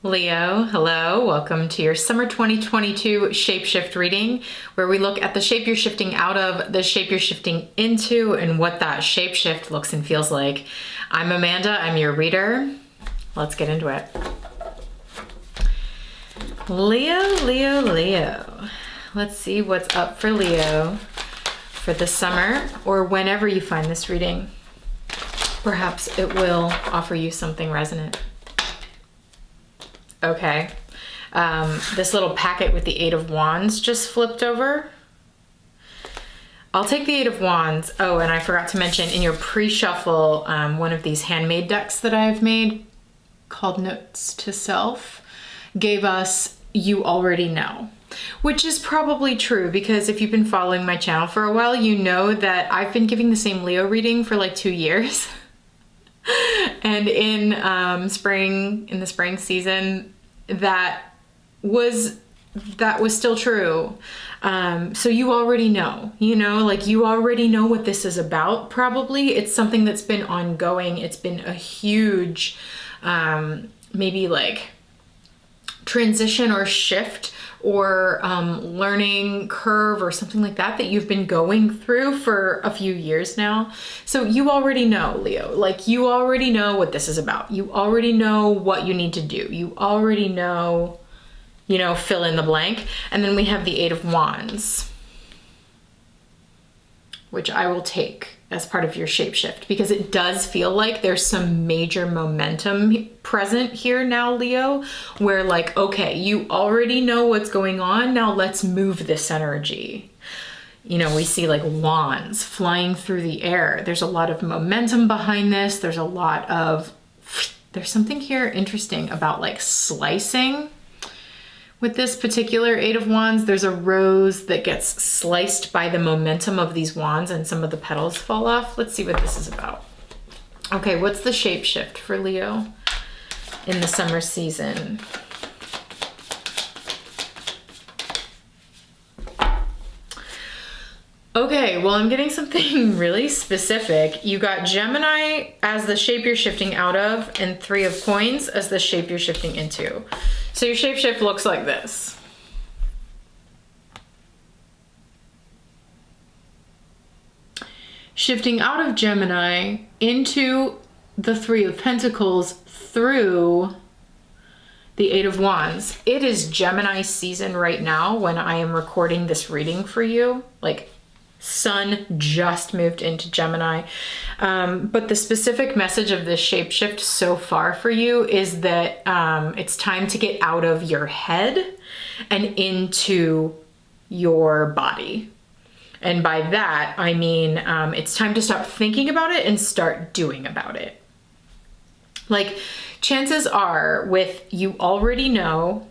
Leo, hello. Welcome to your summer 2022 shapeshift reading, where we look at the shape you're shifting out of, the shape you're shifting into, and what that shapeshift looks and feels like. I'm Amanda, I'm your reader. Let's get into it. Leo. Let's see what's up for Leo for the summer, or whenever you find this reading. Perhaps it will offer you something resonant. Okay, this little packet with the Eight of Wands just flipped over. I'll take the Eight of Wands. Oh, and I forgot to mention in your pre-shuffle, one of these handmade decks that I've made called Notes to Self gave us You Already Know, which is probably true because if you've been following my channel for a while, you know that I've been giving the same Leo reading for like 2 years. And in the spring season, that was still true. So you already know, you already know what this is about. Probably it's something that's been ongoing. It's been a huge, maybe like transition or shift or learning curve or something like that you've been going through for a few years now. So you already know, Leo, like you already know what this is about. You already know what you need to do. You already know, fill in the blank. And then we have the Eight of Wands, which I will take as part of your shapeshift because it does feel like there's some major momentum present here now, Leo, where like, okay, you already know what's going on. Now let's move this energy. We see like wands flying through the air. There's a lot of momentum behind this. There's something here interesting about like slicing. With this particular Eight of Wands, there's a rose that gets sliced by the momentum of these wands and some of the petals fall off. Let's see what this is about. Okay, what's the shapeshift for Leo in the summer season? Okay, well, I'm getting something really specific. You got Gemini as the shape you're shifting out of and Three of Coins as the shape you're shifting into. So your shapeshift looks like this. Shifting out of Gemini into the Three of Pentacles through the Eight of Wands. It is Gemini season right now when I am recording this reading for you. Like, Sun just moved into Gemini. But the specific message of this shapeshift so far for you is that it's time to get out of your head and into your body. And by that, I mean, it's time to stop thinking about it and start doing about it. Like, chances are with You Already Know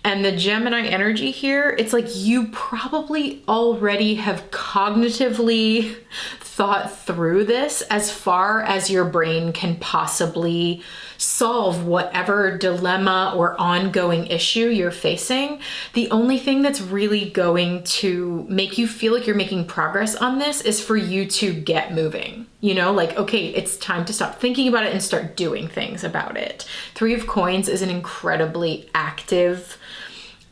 and the Gemini energy here, it's like you probably already have cognitively thought through this as far as your brain can possibly solve whatever dilemma or ongoing issue you're facing. The only thing that's really going to make you feel like you're making progress on this is for you to get moving. Like, okay, it's time to stop thinking about it and start doing things about it. Three of Coins is an incredibly active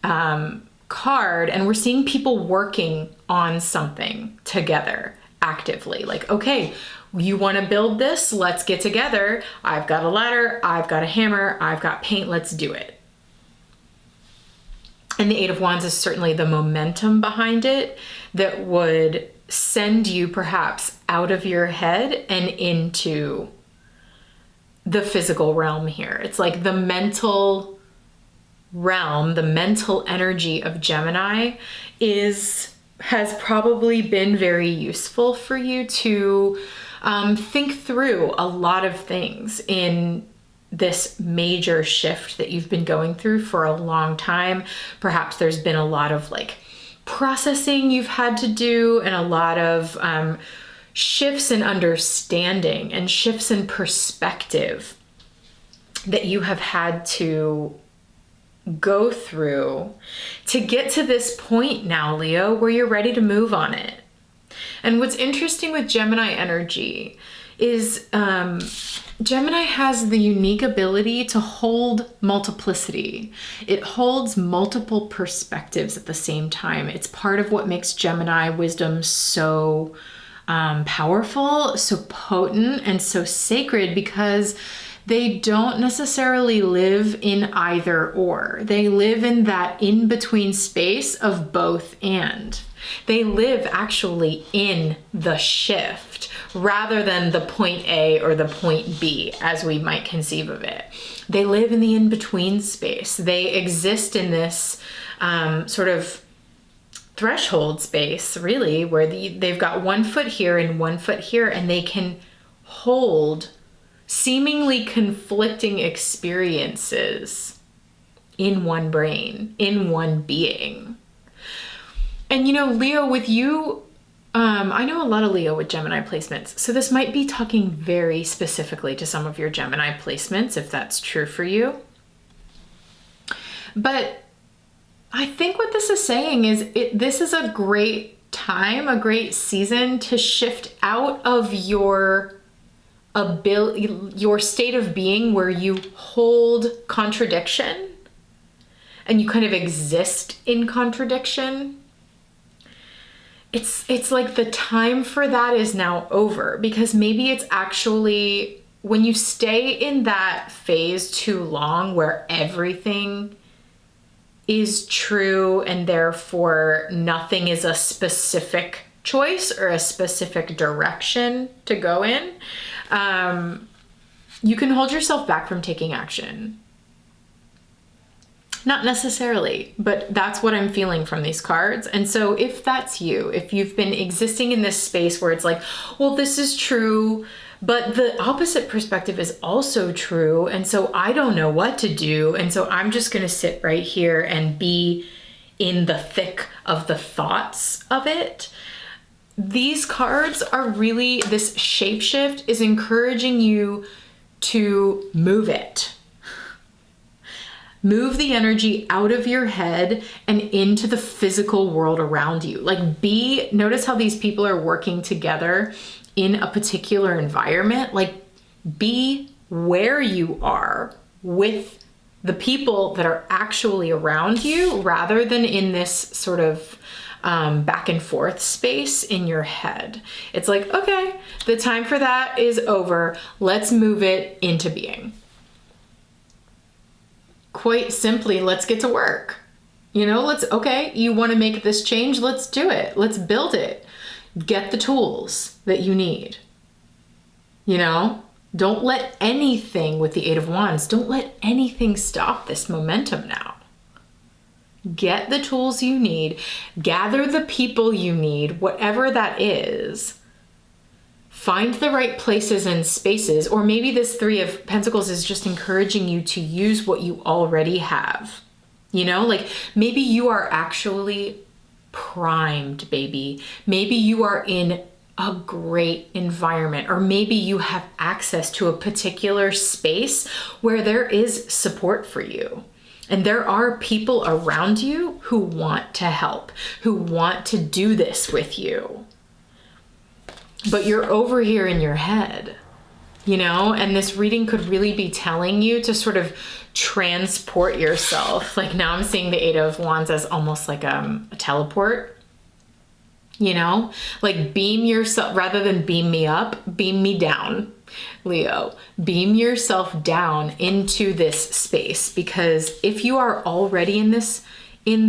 card, and we're seeing people working on something together actively. Like, okay, you want to build this? Let's get together. I've got a ladder, I've got a hammer, I've got paint, let's do it. And the Eight of Wands is certainly the momentum behind it that would send you perhaps out of your head and into the physical realm here. It's like the mental realm, the mental energy of Gemini has probably been very useful for you to think through a lot of things in this major shift that you've been going through for a long time. Perhaps there's been a lot of like processing you've had to do and a lot of shifts in understanding and shifts in perspective that you have had to go through to get to this point now, Leo, where you're ready to move on it. And what's interesting with Gemini energy is Gemini has the unique ability to hold multiplicity. It holds multiple perspectives at the same time. It's part of what makes Gemini wisdom so powerful, so potent, and so sacred, because they don't necessarily live in either or. They live in that in-between space of both and. They live actually in the shift rather than the point A or the point B as we might conceive of it. They live in the in-between space. They exist in this sort of threshold space, really, where they've got 1 foot here and 1 foot here, and they can hold seemingly conflicting experiences in one brain, in one being. And you know, Leo, with you, I know a lot of Leo with Gemini placements, so this might be talking very specifically to some of your Gemini placements, if that's true for you. But I think what this is saying is this is a great time, a great season to shift out of your state of being where you hold contradiction and you kind of exist in contradiction. It's like the time for that is now over, because maybe it's actually when you stay in that phase too long where everything is true and therefore nothing is a specific choice or a specific direction to go in, you can hold yourself back from taking action. Not necessarily, but that's what I'm feeling from these cards. And so if that's you, if you've been existing in this space where it's like, well, this is true, but the opposite perspective is also true, and so I don't know what to do, and so I'm just going to sit right here and be in the thick of the thoughts of it. These cards are really, this shapeshift is encouraging you to move it. Move the energy out of your head and into the physical world around you. Like notice how these people are working together in a particular environment. Like be where you are with the people that are actually around you rather than in this sort of back and forth space in your head. It's like, okay, the time for that is over. Let's move it into being. Quite simply, let's get to work. You know, okay, you want to make this change? Let's do it. Let's build it. Get the tools that you need. You know, don't let anything with the 8 of Wands, don't let anything stop this momentum now. Get the tools you need, gather the people you need, whatever that is. Find the right places and spaces, or maybe this 3 of Pentacles is just encouraging you to use what you already have. You know, like maybe you are actually primed, baby. Maybe you are in a great environment, or maybe you have access to a particular space where there is support for you. And there are people around you who want to help, who want to do this with you. But you're over here in your head, you know, and this reading could really be telling you to sort of transport yourself. Like now I'm seeing the 8 of Wands as almost like a teleport, you know, like beam yourself rather than beam me up, beam me down, Leo. Beam yourself down into this space, because if you are already in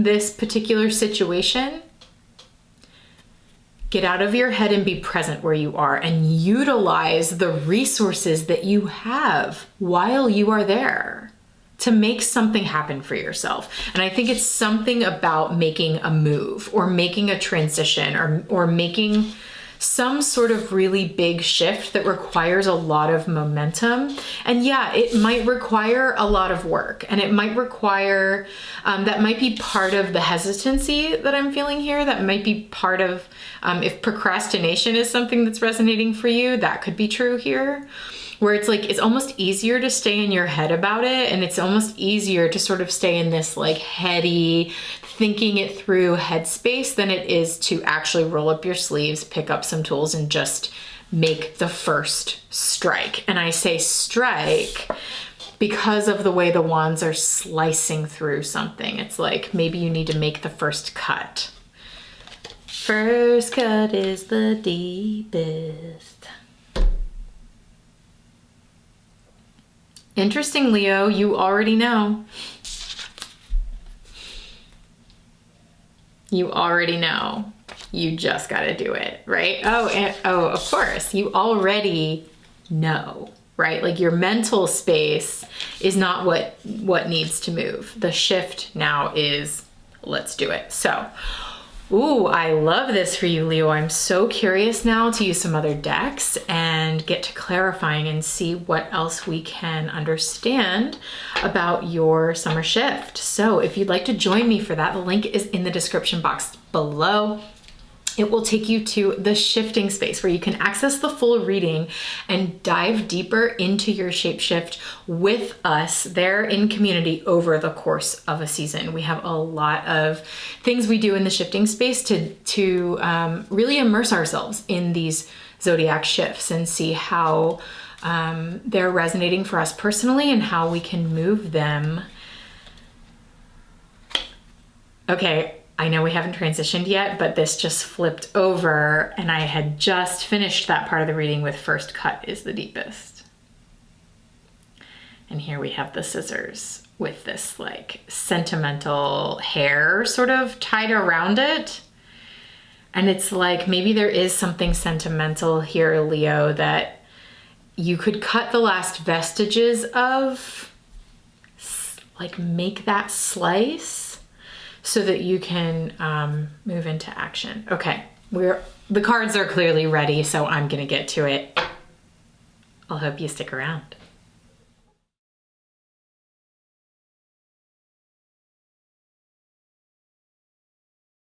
this particular situation, get out of your head and be present where you are and utilize the resources that you have while you are there to make something happen for yourself. And I think it's something about making a move or making a transition or making some sort of really big shift that requires a lot of momentum. And yeah, it might require a lot of work, and it might require, that might be part of the hesitancy that I'm feeling here. That might be part of, if procrastination is something that's resonating for you, that could be true here. Where it's like, it's almost easier to stay in your head about it, and it's almost easier to sort of stay in this like heady, thinking it through headspace than it is to actually roll up your sleeves, pick up some tools, and just make the first strike. And I say strike because of the way the wands are slicing through something. It's like maybe you need to make the first cut. First cut is the deepest. Interesting, Leo, you already know. You already know. You just gotta do it, right? Oh, of course, you already know, right? Like your mental space is not what needs to move. The shift now is, let's do it. So, ooh, I love this for you, Leo. I'm so curious now to use some other decks and get to clarifying and see what else we can understand about your summer shift. So if you'd like to join me for that, the link is in the description box below. It will take you to the shifting space where you can access the full reading and dive deeper into your shapeshift with us there in community over the course of a season. We have a lot of things we do in the shifting space to really immerse ourselves in these zodiac shifts and see how they're resonating for us personally and how we can move them. Okay. I know we haven't transitioned yet, but this just flipped over and I had just finished that part of the reading with first cut is the deepest. And here we have the scissors with this like sentimental hair sort of tied around it. And it's like, maybe there is something sentimental here, Leo, that you could cut the last vestiges of, like make that slice so that you can move into action. Okay, the cards are clearly ready, so I'm gonna get to it. I'll hope you stick around.